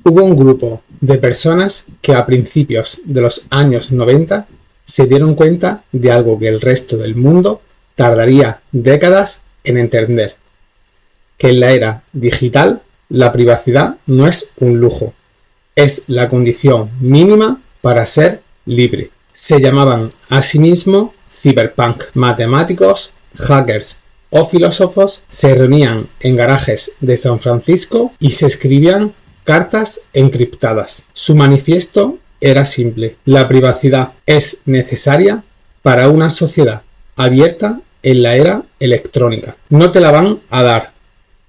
Hubo un grupo de personas que a principios de los años 90 se dieron cuenta de algo que el resto del mundo tardaría décadas en entender: que en la era digital la privacidad no es un lujo, es la condición mínima para ser libre. Se llamaban a sí mismos cyberpunk. Matemáticos, hackers o filósofos se reunían en garajes de San Francisco y se escribían cartas encriptadas. Su manifiesto era simple: la privacidad es necesaria para una sociedad abierta en la era electrónica. No te la van a dar,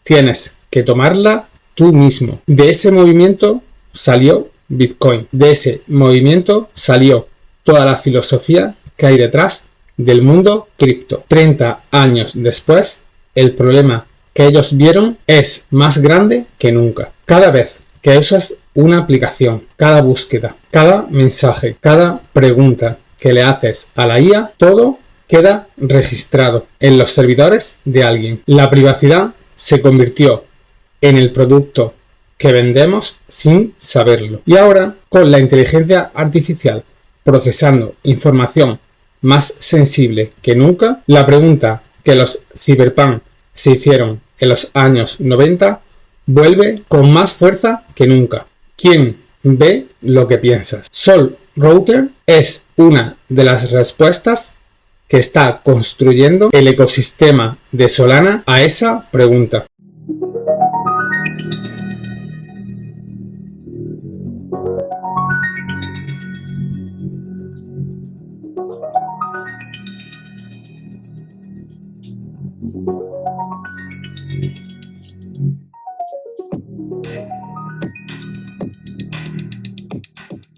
tienes que tomarla tú mismo. De ese movimiento salió Bitcoin. De ese movimiento salió toda la filosofía que hay detrás del mundo cripto. 30 años después, el problema que ellos vieron es más grande que nunca. Cada vez que usas una aplicación, cada búsqueda, cada mensaje, cada pregunta que le haces a la IA, todo queda registrado en los servidores de alguien. La privacidad se convirtió en el producto que vendemos sin saberlo. Y ahora, con la inteligencia artificial procesando información más sensible que nunca, la pregunta que los cyberpunk se hicieron en los años 90 vuelve con más fuerza que nunca. ¿Quién ve lo que piensas? Sol Router es una de las respuestas que está construyendo el ecosistema de Solana a esa pregunta.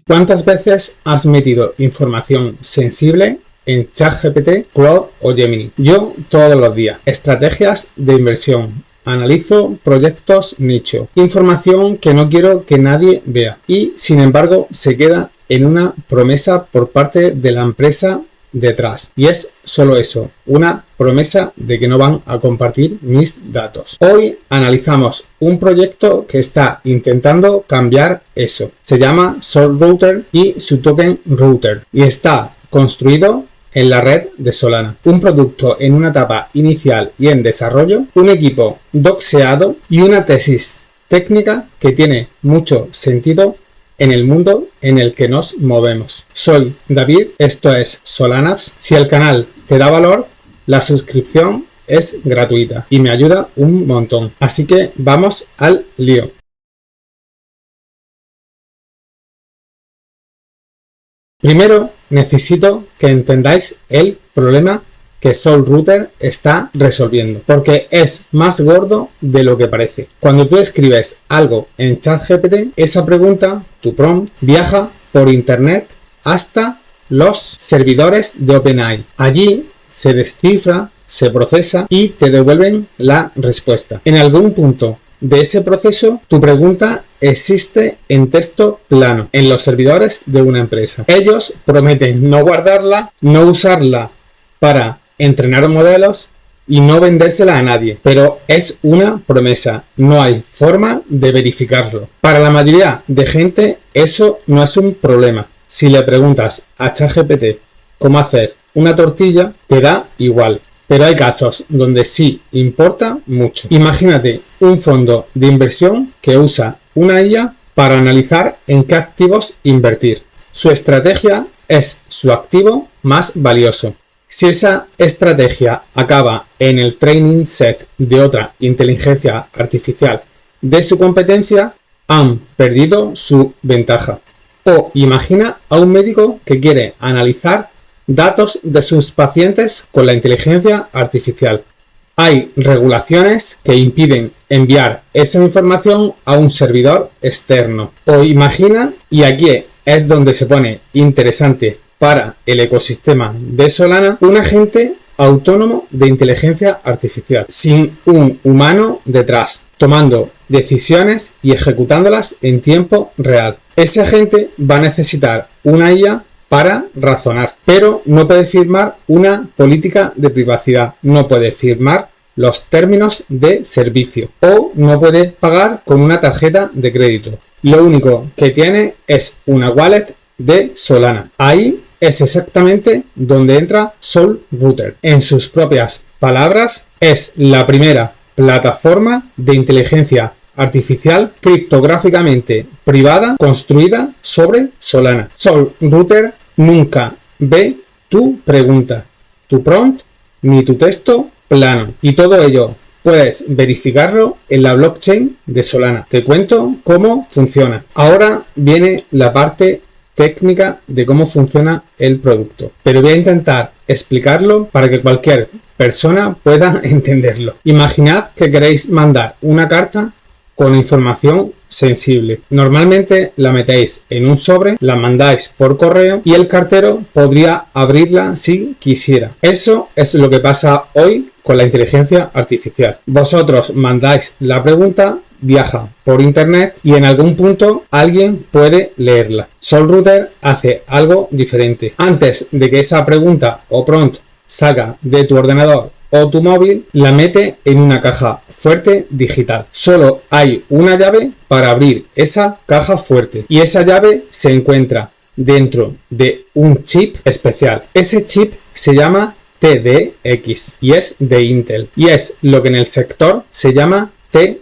¿Cuántas veces has metido información sensible en ChatGPT, Claude o Gemini? Yo todos los días. Estrategias de inversión. Analizo proyectos nicho. Información que no quiero que nadie vea. Y sin embargo se queda en una promesa por parte de la empresa detrás. Y es solo eso, una promesa de que no van a compartir mis datos. Hoy analizamos un proyecto que está intentando cambiar eso. Se llama Sol Router y su token Router. Y está construido en la red de Solana. Un producto en una etapa inicial y en desarrollo, un equipo doxeado y una tesis técnica que tiene mucho sentido en el mundo en el que nos movemos. Soy David, esto es Solanaps. Si el canal te da valor, la suscripción es gratuita y me ayuda un montón. Así que vamos al lío. Primero, necesito que entendáis el problema que Sol Router está resolviendo, porque es más gordo de lo que parece. Cuando tú escribes algo en ChatGPT, esa pregunta, tu prompt, viaja por internet hasta los servidores de OpenAI. Allí se descifra, se procesa y te devuelven la respuesta. En algún punto de ese proceso, tu pregunta existe en texto plano en los servidores de una empresa. Ellos prometen no guardarla, no usarla para entrenar modelos y no vendérsela a nadie, pero es una promesa, no hay forma de verificarlo. Para la mayoría de gente eso no es un problema. Si le preguntas a ChatGPT cómo hacer una tortilla, te da igual. Pero hay casos donde sí importa mucho. Imagínate un fondo de inversión que usa una IA para analizar en qué activos invertir. Su estrategia es su activo más valioso. Si esa estrategia acaba en el training set de otra inteligencia artificial de su competencia, han perdido su ventaja. O imagina a un médico que quiere analizar datos de sus pacientes con la inteligencia artificial. Hay regulaciones que impiden enviar esa información a un servidor externo. O imagina, y aquí es donde se pone interesante para el ecosistema de Solana, un agente autónomo de inteligencia artificial, sin un humano detrás, tomando decisiones y ejecutándolas en tiempo real. Ese agente va a necesitar una IA para razonar, pero no puede firmar una política de privacidad, no puede firmar los términos de servicio o no puede pagar con una tarjeta de crédito. Lo único que tiene es una wallet de Solana. Ahí es exactamente donde entra SolRouter. En sus propias palabras, es la primera plataforma de inteligencia artificial criptográficamente privada construida sobre Solana. SolRouter nunca ve tu pregunta, tu prompt ni tu texto plano, y todo ello puedes verificarlo en la blockchain de Solana. Te cuento cómo funciona. Ahora viene la parte técnica de cómo funciona el producto, pero voy a intentar explicarlo para que cualquier persona pueda entenderlo. Imaginad que queréis mandar una carta con información sensible. Normalmente la metéis en un sobre, la mandáis por correo y el cartero podría abrirla si quisiera. Eso es lo que pasa hoy con la inteligencia artificial. Vosotros mandáis la pregunta, viaja por internet y en algún punto alguien puede leerla. SolRouter hace algo diferente. Antes de que esa pregunta o prompt salga de tu ordenador o tu móvil, la mete en una caja fuerte digital. Solo hay una llave para abrir esa caja fuerte y esa llave se encuentra dentro de un chip especial. Ese chip se llama TDX y es de Intel y es lo que en el sector se llama TEE,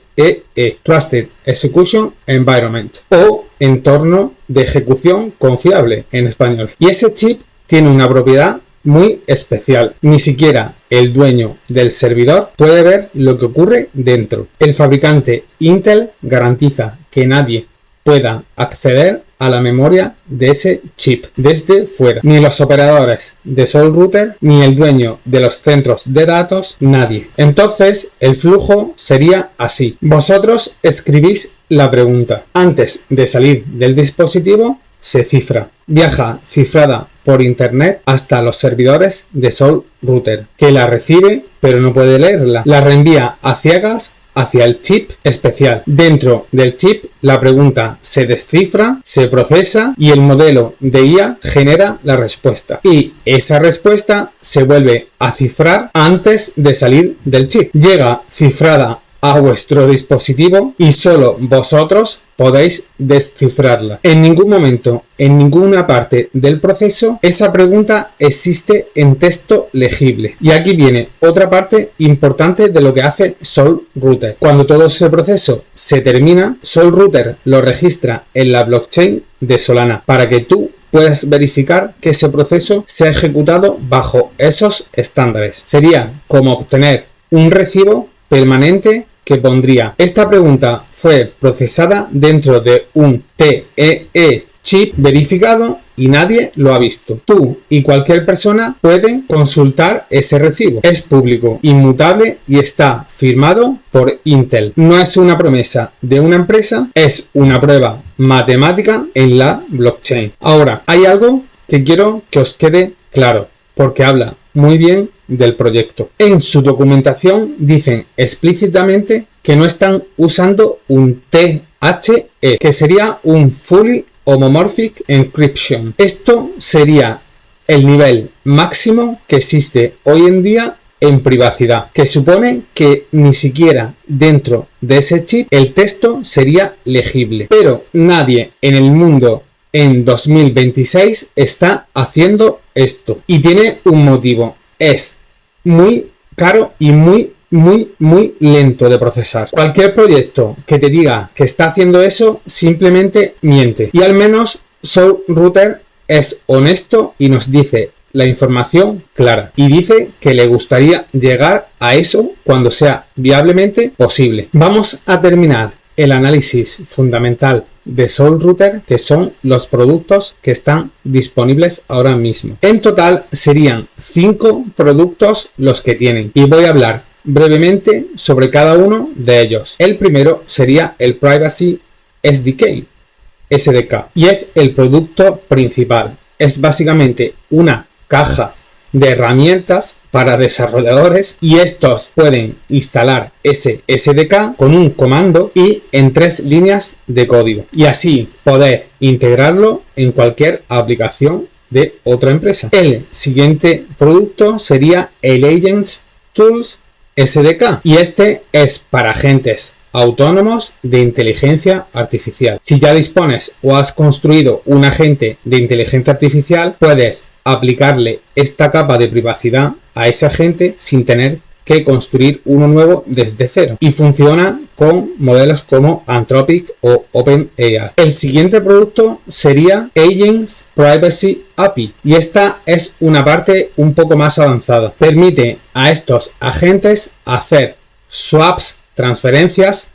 Trusted Execution Environment, o entorno de ejecución confiable en español. Y ese chip tiene una propiedad muy especial. Ni siquiera el dueño del servidor puede ver lo que ocurre dentro. El fabricante Intel garantiza que nadie pueda acceder a la memoria de ese chip desde fuera. Ni los operadores de SolRouter, ni el dueño de los centros de datos, nadie. Entonces, el flujo sería así. Vosotros escribís la pregunta. Antes de salir del dispositivo, se cifra. Viaja cifrada por internet hasta los servidores de SolRouter, que la recibe pero no puede leerla. La reenvía a ciegas hacia el chip especial. Dentro del chip, la pregunta se descifra, se procesa y el modelo de IA genera la respuesta. Y esa respuesta se vuelve a cifrar antes de salir del chip. Llega cifrada a vuestro dispositivo y solo vosotros podéis descifrarla. En ningún momento, en ninguna parte del proceso, esa pregunta existe en texto legible. Y aquí viene otra parte importante de lo que hace SolRouter. Cuando todo ese proceso se termina, SolRouter lo registra en la blockchain de Solana para que tú puedas verificar que ese proceso se ha ejecutado bajo esos estándares. Sería como obtener un recibo permanente que pondría: esta pregunta fue procesada dentro de un TEE chip verificado y nadie lo ha visto. Tú y cualquier persona puede consultar ese recibo. Es público, inmutable y está firmado por Intel. No es una promesa de una empresa, es una prueba matemática en la blockchain. Ahora, hay algo que quiero que os quede claro, porque habla muy bien del proyecto. En su documentación dicen explícitamente que no están usando un THE, que sería un Fully Homomorphic Encryption. Esto sería el nivel máximo que existe hoy en día en privacidad, que supone que ni siquiera dentro de ese chip el texto sería legible. Pero nadie en el mundo en 2026 está haciendo esto y tiene un motivo: es muy caro y muy lento de procesar. Cualquier proyecto que te diga que está haciendo eso simplemente miente, y al menos SolRouter es honesto y nos dice la información clara y dice que le gustaría llegar a eso cuando sea viablemente posible. Vamos a terminar el análisis fundamental de SolRouter, que son los productos que están disponibles ahora mismo. En total serían 5 productos los que tienen y voy a hablar brevemente sobre cada uno de ellos. El primero sería el Privacy SDK y es el producto principal. Es básicamente una caja de herramientas para desarrolladores y estos pueden instalar ese SDK con un comando y en 3 líneas de código y así poder integrarlo en cualquier aplicación de otra empresa. El siguiente producto sería el Agents Tools SDK y este es para agentes autónomos de inteligencia artificial. Si ya dispones o has construido un agente de inteligencia artificial, puedes aplicarle esta capa de privacidad a ese agente sin tener que construir uno nuevo desde cero, y funciona con modelos como Anthropic o OpenAI. El siguiente producto sería Agents Privacy API, y esta es una parte un poco más avanzada. Permite a estos agentes hacer swaps, transferencias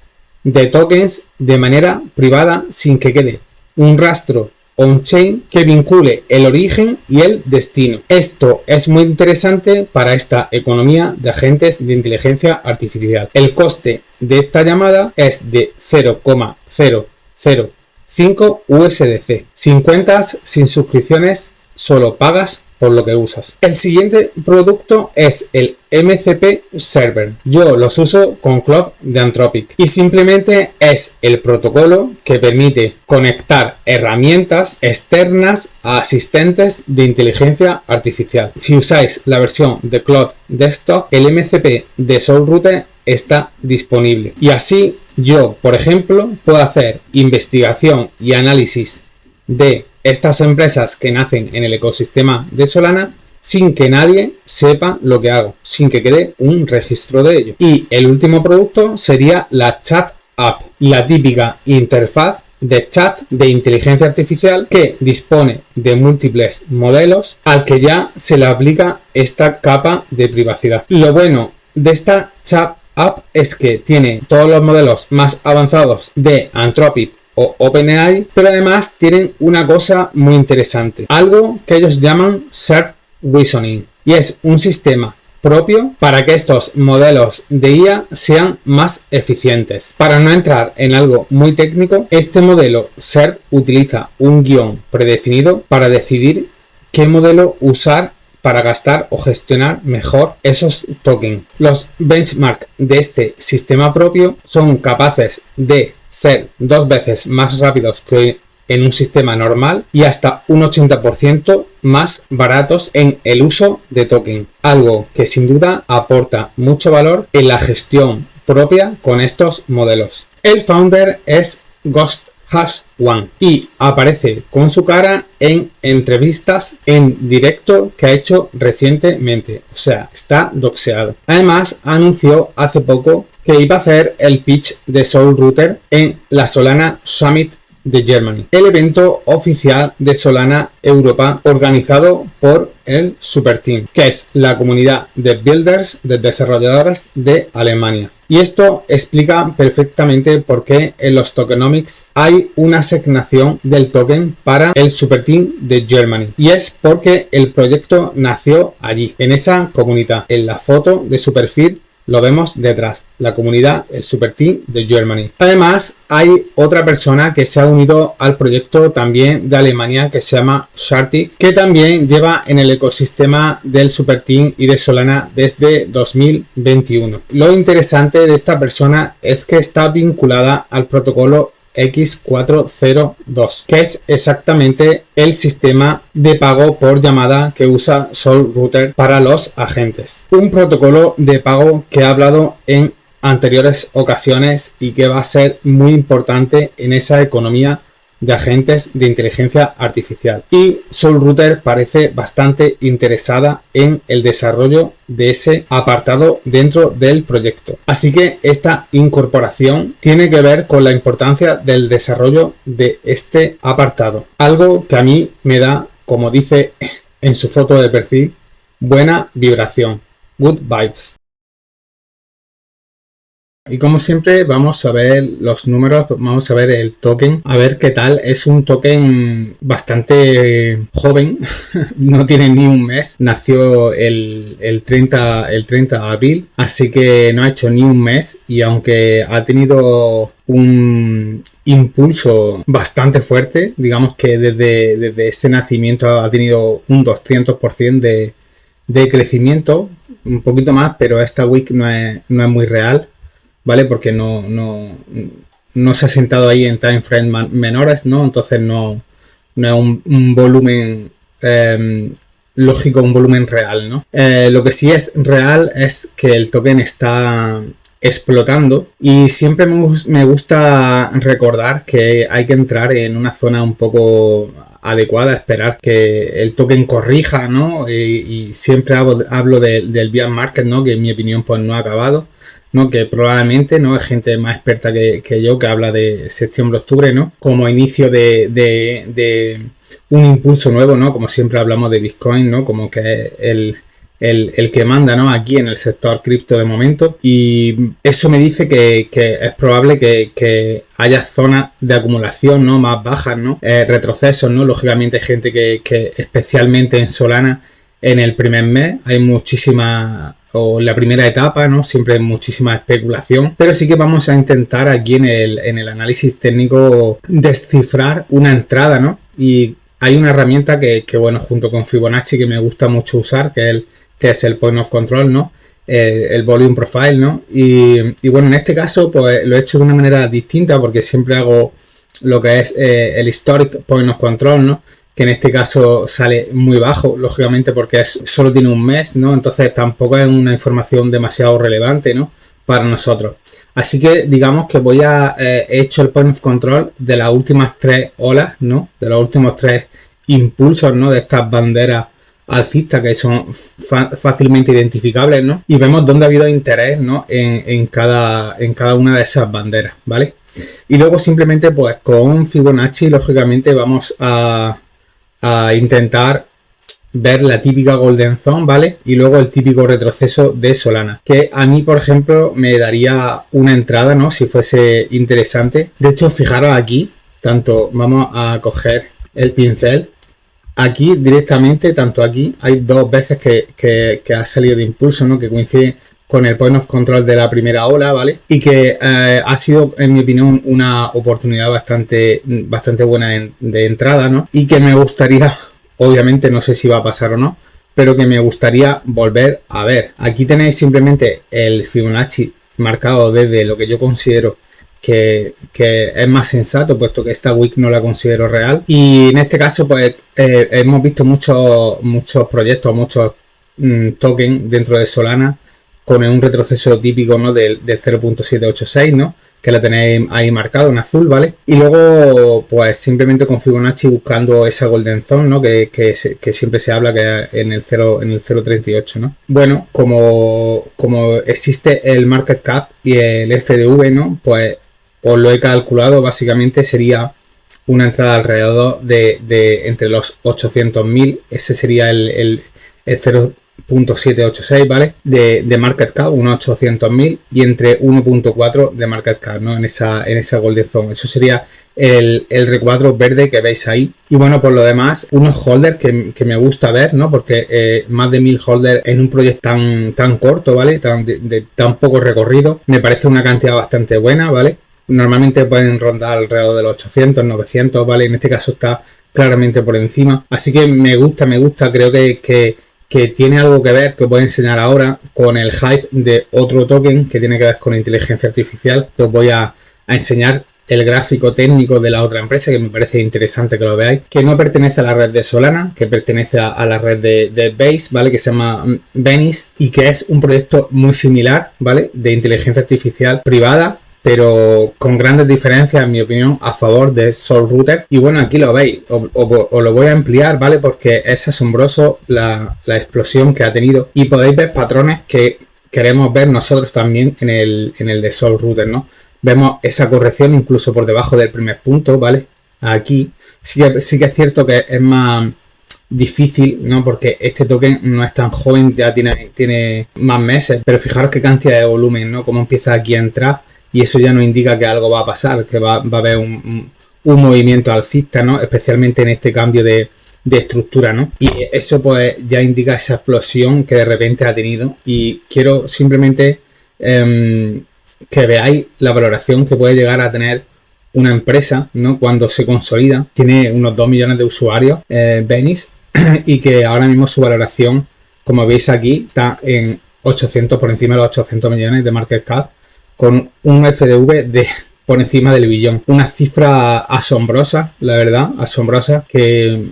de tokens de manera privada sin que quede un rastro on-chain que vincule el origen y el destino. Esto es muy interesante para esta economía de agentes de inteligencia artificial. El coste de esta llamada es de 0,005 USDC. Sin cuentas, sin suscripciones, solo pagas por lo que usas. El siguiente producto es el MCP Server. Yo los uso con Claude de Anthropic y simplemente es el protocolo que permite conectar herramientas externas a asistentes de inteligencia artificial. Si usáis la versión de Claude Desktop, el MCP de SoulRouter está disponible, y así yo, por ejemplo, puedo hacer investigación y análisis de estas empresas que nacen en el ecosistema de Solana sin que nadie sepa lo que hago, sin que quede un registro de ello. Y el último producto sería la Chat App, la típica interfaz de chat de inteligencia artificial que dispone de múltiples modelos al que ya se le aplica esta capa de privacidad. Lo bueno de esta Chat App es que tiene todos los modelos más avanzados de Anthropic o OpenAI, pero además tienen una cosa muy interesante, algo que ellos llaman Shared Reasoning, y es un sistema propio para que estos modelos de IA sean más eficientes. Para no entrar en algo muy técnico, este modelo SERP utiliza un guión predefinido para decidir qué modelo usar para gastar o gestionar mejor esos tokens. Los benchmarks de este sistema propio son capaces de ser 2 veces más rápidos que en un sistema normal y hasta un 80% más baratos en el uso de token, algo que sin duda aporta mucho valor en la gestión propia con estos modelos. El founder es Ghost Hash One y aparece con su cara en entrevistas en directo que ha hecho recientemente, o sea, está doxeado. Además, anunció hace poco que iba a hacer el pitch de SoulRouter en la Solana Summit de Germany, el evento oficial de Solana Europa organizado por el Super Team, que es la comunidad de builders, de desarrolladores de Alemania. Y esto explica perfectamente por qué en los tokenomics hay una asignación del token para el Super Team de Germany. Y es porque el proyecto nació allí, en esa comunidad. En la foto de su perfil lo vemos detrás, la comunidad, el Super Team de Germany. Además, hay otra persona que se ha unido al proyecto también de Alemania que se llama Shartik, que también lleva en el ecosistema del Super Team y de Solana desde 2021. Lo interesante de esta persona es que está vinculada al protocolo X402, que es exactamente el sistema de pago por llamada que usa SoulRouter para los agentes. Un protocolo de pago que he hablado en anteriores ocasiones y que va a ser muy importante en esa economía de agentes de inteligencia artificial. Y SoulRouter parece bastante interesada en el desarrollo de ese apartado dentro del proyecto. Así que esta incorporación tiene que ver con la importancia del desarrollo de este apartado. Algo que a mí me da, como dice en su foto de perfil, buena vibración. Good vibes. Y como siempre vamos a ver los números, vamos a ver el token, a ver qué tal. Es un token bastante joven, no tiene ni un mes, nació el 30 de abril, así que no ha hecho ni un mes, y aunque ha tenido un impulso bastante fuerte, digamos que desde ese nacimiento ha tenido un 200% de crecimiento, un poquito más, pero esta week no es muy real, ¿vale? Porque no se ha sentado ahí en time frame menores, ¿no? Entonces no es un volumen lógico, un volumen real, ¿no? Lo que sí es real es que el token está explotando, y siempre me gusta recordar que hay que entrar en una zona un poco adecuada, esperar que el token corrija, ¿no? Y siempre hablo del bear market, ¿no? Que en mi opinión pues no ha acabado, ¿no? Que probablemente, ¿no? Hay gente más experta que yo que habla de septiembre-octubre, ¿no? Como inicio de un impulso nuevo, ¿no? Como siempre hablamos de Bitcoin, ¿no? Como que el que manda, ¿no? Aquí en el sector cripto de momento, y eso me dice que es probable que haya zonas de acumulación, ¿no? Más bajas, ¿no? Retrocesos, ¿no? Lógicamente hay gente que especialmente en Solana en el primer mes hay muchísima, o en la primera etapa, ¿no? Siempre hay muchísima especulación, pero sí que vamos a intentar aquí en el análisis técnico descifrar una entrada, ¿no? Y hay una herramienta que bueno, junto con Fibonacci, que me gusta mucho usar, que es el Point of Control, ¿no? El Volume Profile, ¿no? Y bueno, en este caso pues lo he hecho de una manera distinta, porque siempre hago lo que es el Historic Point of Control, ¿no? Que en este caso sale muy bajo, lógicamente porque solo tiene un mes, ¿no? Entonces tampoco es una información demasiado relevante, ¿no? Para nosotros. Así que digamos que he hecho el Point of Control de las últimas 3 olas, ¿no? De los últimos 3 impulsos, ¿no? De estas banderas alcistas que son fácilmente identificables, ¿no? Y vemos dónde ha habido interés, ¿no? En cada una de esas banderas, ¿vale? Y luego simplemente pues con Fibonacci lógicamente vamos a intentar ver la típica Golden Zone, ¿vale? Y luego el típico retroceso de Solana, que a mí, por ejemplo, me daría una entrada, ¿no? Si fuese interesante. De hecho, fijaros aquí, vamos a coger el pincel. Aquí directamente, tanto aquí, hay 2 veces que ha salido de impulso, ¿no? Que coincide con el Point of Control de la primera ola, ¿vale? Y que ha sido, en mi opinión, una oportunidad bastante buena de entrada, ¿no? Y que me gustaría, obviamente no sé si va a pasar o no, pero que me gustaría volver a ver. Aquí tenéis simplemente el Fibonacci marcado desde lo que yo considero que es más sensato, puesto que esta wick no la considero real. Y en este caso pues hemos visto muchos proyectos, muchos tokens dentro de Solana con un retroceso típico, ¿no? del 0.786, ¿no? Que lo tenéis ahí marcado en azul, ¿vale? Y luego, pues simplemente con Fibonacci buscando esa Golden Zone, ¿no? Que siempre se habla que en el 0.38, ¿no? Bueno, como existe el Market Cap y el FDV, ¿no? Pues os lo he calculado, básicamente sería una entrada alrededor de entre los 800.000, ese sería el 0.786, ¿vale? De market cap, unos 800.000, y entre 1.4 de market cap, ¿no? En esa Golden Zone. Eso sería el recuadro verde que veis ahí. Y bueno, por lo demás, unos holders que me gusta ver, ¿no? Porque más de 1000 holders en un proyecto tan corto, ¿vale? Tan poco recorrido, me parece una cantidad bastante buena, ¿vale? Normalmente pueden rondar alrededor de los 800, 900, ¿vale? En este caso está claramente por encima. Así que me gusta, creo que tiene algo que ver, que os voy a enseñar ahora, con el hype de otro token que tiene que ver con inteligencia artificial. Os voy a enseñar el gráfico técnico de la otra empresa, que me parece interesante que lo veáis, que no pertenece a la red de Solana, que pertenece a la red de Base, ¿vale? Que se llama Venice, y que es un proyecto muy similar, ¿vale? De inteligencia artificial privada, pero con grandes diferencias, en mi opinión, a favor de SolRouter. Y bueno, aquí lo veis, os lo voy a ampliar, ¿vale? Porque es asombroso la explosión que ha tenido, y podéis ver patrones que queremos ver nosotros también en el de SolRouter, ¿no? Vemos esa corrección incluso por debajo del primer punto, ¿vale? Aquí sí que es cierto que es más difícil, ¿no? Porque este token no es tan joven, ya tiene más meses, pero fijaros qué cantidad de volumen, ¿no? Cómo empieza aquí a entrar. Y eso ya nos indica que algo va a pasar, que va a haber un movimiento alcista, ¿no? Especialmente en este cambio de estructura, ¿no? Y eso pues ya indica esa explosión que de repente ha tenido. Y quiero simplemente que veáis la valoración que puede llegar a tener una empresa, ¿no? Cuando se consolida. Tiene unos 2 millones de usuarios, Venice, y que ahora mismo su valoración, como veis aquí, está en 800, por encima de los 800 millones de market cap, con un FDV por encima del billón. Una cifra asombrosa, la verdad, asombrosa, que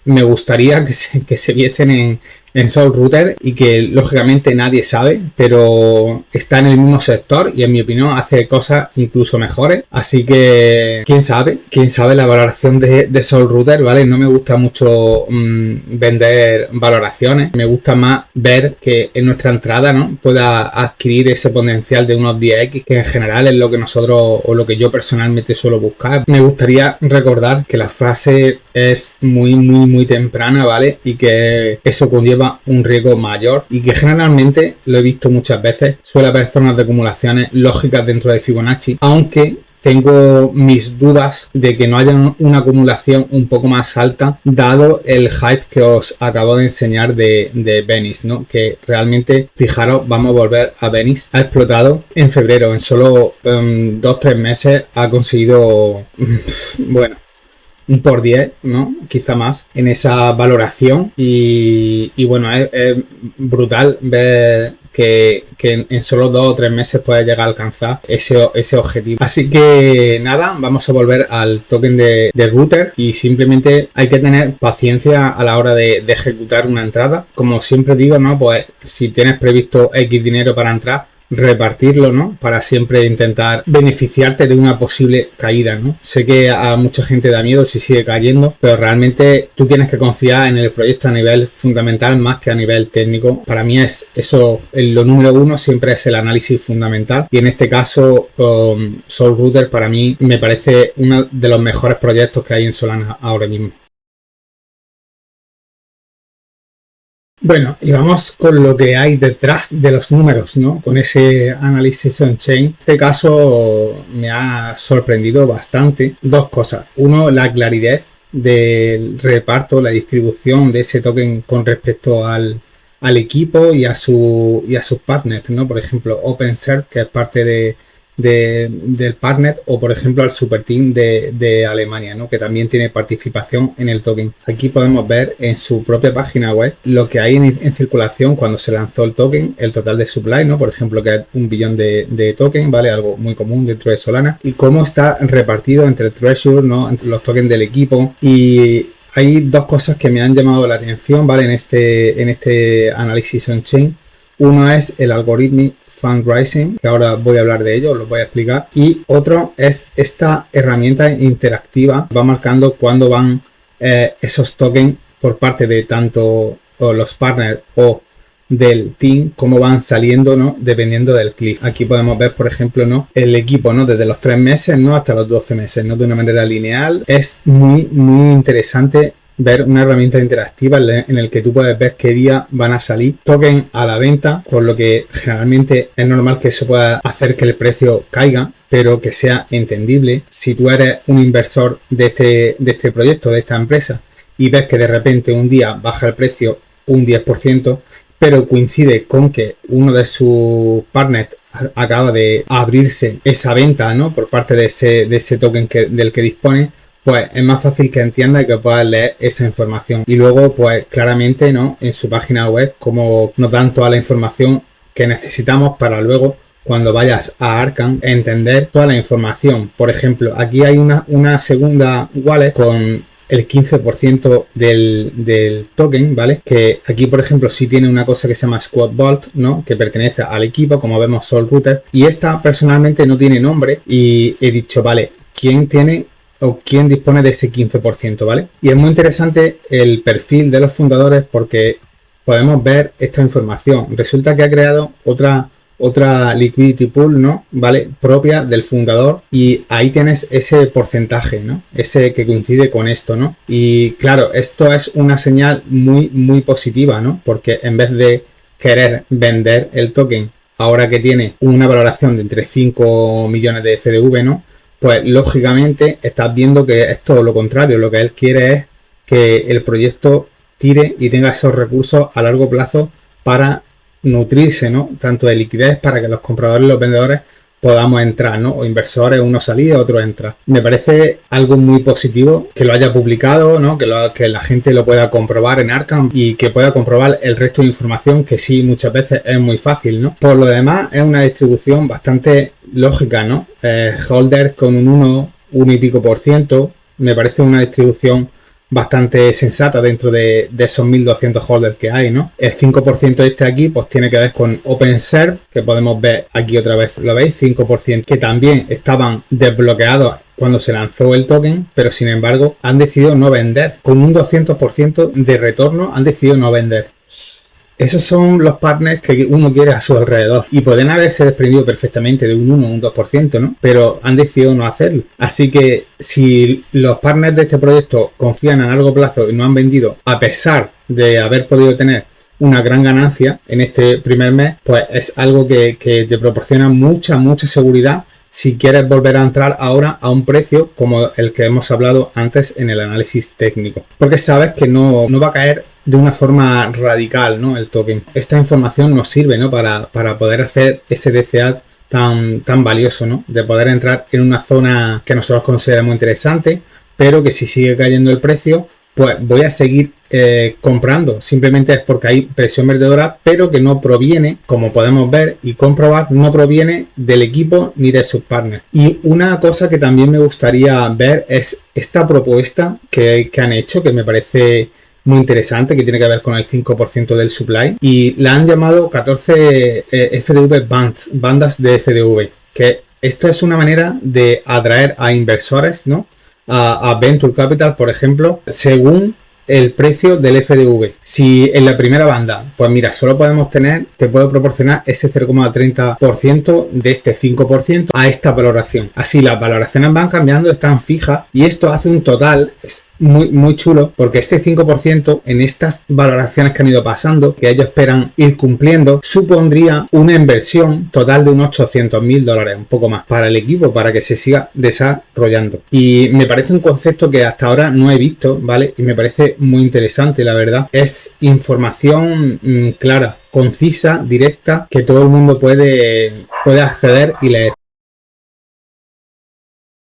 me gustaría que se viesen en Soul Router y que lógicamente nadie sabe, pero está en el mismo sector y en mi opinión hace cosas incluso mejores. Así que quién sabe la valoración de Soul Router, ¿vale? No me gusta mucho vender valoraciones, me gusta más ver que en nuestra entrada, ¿no?, pueda adquirir ese potencial de unos 10x, que en general es lo que nosotros o lo que yo personalmente suelo buscar. Me gustaría recordar que la frase es muy temprana, ¿vale? Y que eso conlleva un riesgo mayor y que generalmente, lo he visto muchas veces, suele haber zonas de acumulaciones lógicas dentro de Fibonacci, aunque tengo mis dudas de que no haya una acumulación un poco más alta, dado el hype que os acabo de enseñar de Venice, ¿no? Que realmente, fijaros, vamos a volver a Venice. Ha explotado en febrero, en solo 2-3 meses ha conseguido, bueno, un por 10, ¿no? Quizá más en esa valoración y bueno, es brutal ver que en solo 2 o 3 meses puede llegar a alcanzar ese objetivo. Así que nada, vamos a volver al token de Router y simplemente hay que tener paciencia a la hora de ejecutar una entrada. Como siempre digo, ¿no? Pues si tienes previsto X dinero para entrar, repartirlo, ¿no? Para siempre intentar beneficiarte de una posible caída, ¿no? Sé que a mucha gente da miedo si sigue cayendo, pero realmente tú tienes que confiar en el proyecto a nivel fundamental más que a nivel técnico. Para mí es eso, lo número uno siempre es el análisis fundamental y en este caso Soul Router para mí me parece uno de los mejores proyectos que hay en Solana ahora mismo. Bueno, y vamos con lo que hay detrás de los números, ¿no? Con ese análisis on-chain. En este caso me ha sorprendido bastante. Dos cosas. Uno, la claridad del reparto, la distribución de ese token con respecto al equipo y a sus partners, ¿no? Por ejemplo, OpenSearch, que es parte del partner, o por ejemplo al Super Team de Alemania, ¿no? Que también tiene participación en el token. Aquí podemos ver en su propia página web lo que hay en circulación cuando se lanzó el token, el total de supply, ¿no? Por ejemplo, que es 1 billón de token, ¿vale? Algo muy común dentro de Solana, y cómo está repartido entre el Treasure, ¿no? Entre los tokens del equipo. Y hay dos cosas que me han llamado la atención, ¿vale? En este análisis on-chain. Uno es el algoritmo Fundraising, que ahora voy a hablar de ello, os lo voy a explicar. Y otro es esta herramienta interactiva, va marcando cuándo van esos tokens por parte de tanto los partners o del team, cómo van saliendo, ¿no? Dependiendo del clic. Aquí podemos ver, por ejemplo, ¿no? El equipo, ¿no? Desde los 3 meses, ¿no? Hasta los 12 meses, ¿no? De una manera lineal. Es muy interesante ver una herramienta interactiva en el que tú puedes ver qué día van a salir tokens a la venta, por lo que generalmente es normal que eso pueda hacer que el precio caiga, pero que sea entendible. Si tú eres un inversor de este proyecto, de esta empresa, y ves que de repente un día baja el precio un 10%, pero coincide con que uno de sus partners acaba de abrirse esa venta, ¿no? Por parte de ese token del que dispone, pues es más fácil que entienda y que puedas leer esa información. Y luego, pues claramente, ¿no? En su página web, como nos dan toda la información que necesitamos para luego, cuando vayas a Arcan, entender toda la información. Por ejemplo, aquí hay una segunda wallet con el 15% del token, ¿vale? Que aquí, por ejemplo, sí tiene una cosa que se llama Squad Vault, ¿no? Que pertenece al equipo, como vemos, Soul Router. Y esta personalmente no tiene nombre y he dicho, vale, ¿quién tiene o quién dispone de ese 15%, ¿vale? Y es muy interesante el perfil de los fundadores porque podemos ver esta información. Resulta que ha creado otra liquidity pool, ¿no? ¿Vale? Propia del fundador y ahí tienes ese porcentaje, ¿no? Ese que coincide con esto, ¿no? Y claro, esto es una señal muy positiva, ¿no? Porque en vez de querer vender el token ahora que tiene una valoración de entre 5 millones de FDV, ¿no? Pues lógicamente estás viendo que es todo lo contrario. Lo que él quiere es que el proyecto tire y tenga esos recursos a largo plazo para nutrirse, ¿no? Tanto de liquidez para que los compradores y los vendedores podamos entrar, ¿no? O inversores, uno salida, otro entra. Me parece algo muy positivo que lo haya publicado, ¿no? Que la gente lo pueda comprobar en Arcan y que pueda comprobar el resto de información, que sí, muchas veces es muy fácil, ¿no? Por lo demás, es una distribución bastante lógica, ¿no? Holders con un 1 y pico %. Me parece una distribución bastante sensata dentro de esos 1200 holders que hay, ¿no? El 5% este aquí pues tiene que ver con OpenServe, que podemos ver aquí otra vez, ¿lo veis? 5% que también estaban desbloqueados cuando se lanzó el token, pero sin embargo han decidido no vender. Con un 200% de retorno han decidido no vender. Esos son los partners que uno quiere a su alrededor y pueden haberse desprendido perfectamente de un 1 o un 2%, ¿no? Pero han decidido no hacerlo. Así que si los partners de este proyecto confían a largo plazo y no han vendido, a pesar de haber podido tener una gran ganancia en este primer mes, pues es algo que te proporciona mucha seguridad si quieres volver a entrar ahora a un precio como el que hemos hablado antes en el análisis técnico. Porque sabes que no va a caer de una forma radical, ¿no? El token. Esta información nos sirve, ¿no? Para poder hacer ese DCA tan valioso, ¿no? De poder entrar en una zona que nosotros consideramos interesante, pero que si sigue cayendo el precio, pues voy a seguir comprando. Simplemente es porque hay presión vendedora, pero que no proviene, como podemos ver y comprobar, no proviene del equipo ni de sus partners. Y una cosa que también me gustaría ver es esta propuesta que han hecho, que me parece muy interesante, que tiene que ver con el 5% del supply, y la han llamado 14 FDV bandas de FDV, que esto es una manera de atraer a inversores, ¿no? A Venture Capital, por ejemplo, según el precio del FDV. Si en la primera banda, pues mira, solo podemos tener, te puedo proporcionar ese 0,30% de este 5% a esta valoración. Así las valoraciones van cambiando, están fijas y esto hace un total, es muy chulo, porque este 5% en estas valoraciones que han ido pasando, que ellos esperan ir cumpliendo, supondría una inversión total de unos $800.000, un poco más, para el equipo, para que se siga desarrollando. Y me parece un concepto que hasta ahora no he visto, ¿vale? Y me parece muy interesante, la verdad. Es información clara, concisa, directa, que todo el mundo puede acceder y leer.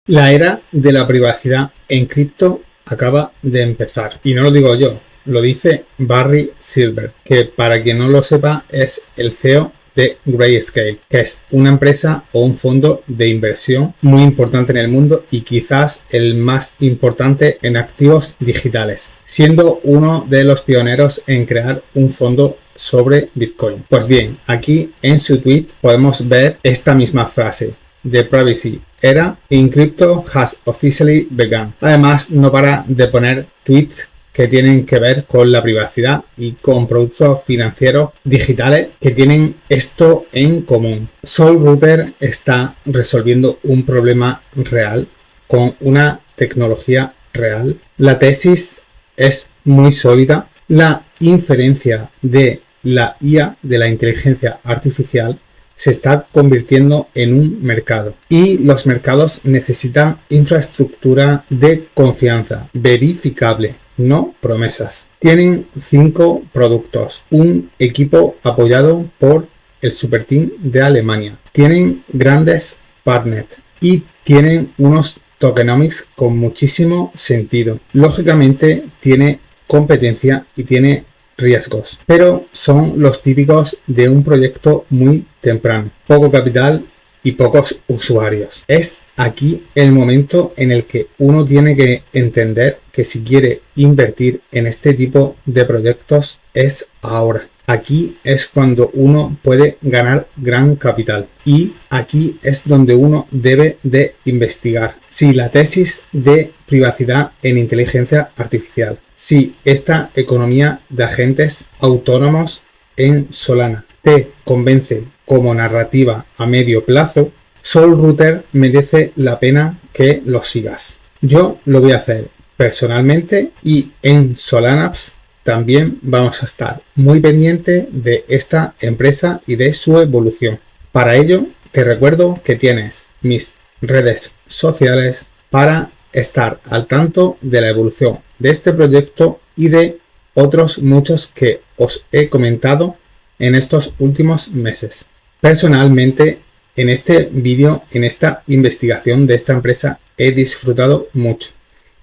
La era de la privacidad en cripto acaba de empezar. Y no lo digo yo, lo dice Barry Silbert, que para quien no lo sepa es el CEO de Grayscale, que es una empresa o un fondo de inversión muy importante en el mundo y quizás el más importante en activos digitales, siendo uno de los pioneros en crear un fondo sobre Bitcoin. Pues bien, aquí en su tweet podemos ver esta misma frase: The privacy era in crypto has officially begun. Además, no para de poner tweets que tienen que ver con la privacidad y con productos financieros digitales que tienen esto en común. SolRouter está resolviendo un problema real con una tecnología real. La tesis es muy sólida. La inferencia de la IA, de la inteligencia artificial, se está convirtiendo en un mercado y los mercados necesitan infraestructura de confianza verificable, no promesas. Tienen 5 productos, un equipo apoyado por el Super Team de Alemania, tienen grandes partners y tienen unos tokenomics con muchísimo sentido. Lógicamente tiene competencia y tiene riesgos, pero son los típicos de un proyecto muy temprano, poco capital y pocos usuarios. Es aquí el momento en el que uno tiene que entender que si quiere invertir en este tipo de proyectos es ahora. Aquí es cuando uno puede ganar gran capital y aquí es donde uno debe de investigar. Si la tesis de privacidad en inteligencia artificial, si esta economía de agentes autónomos en Solana te convence como narrativa a medio plazo, SolRouter merece la pena que lo sigas. Yo lo voy a hacer personalmente y en Solanaps también vamos a estar muy pendiente de esta empresa y de su evolución. Para ello, te recuerdo que tienes mis redes sociales para estar al tanto de la evolución de este proyecto y de otros muchos que os he comentado en estos últimos meses. Personalmente, en este vídeo, en esta investigación de esta empresa, he disfrutado mucho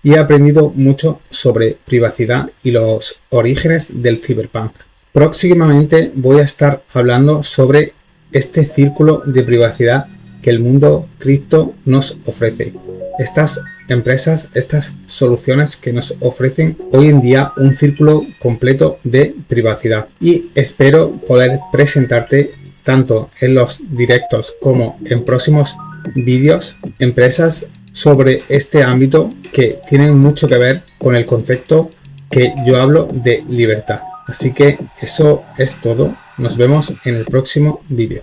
y he aprendido mucho sobre privacidad y los orígenes del cyberpunk. Próximamente voy a estar hablando sobre este círculo de privacidad que el mundo cripto nos ofrece. Estás empresas estas soluciones que nos ofrecen hoy en día un círculo completo de privacidad. Y espero poder presentarte tanto en los directos como en próximos vídeos empresas sobre este ámbito que tienen mucho que ver con el concepto que yo hablo de libertad. Así que eso es todo. Nos vemos en el próximo vídeo.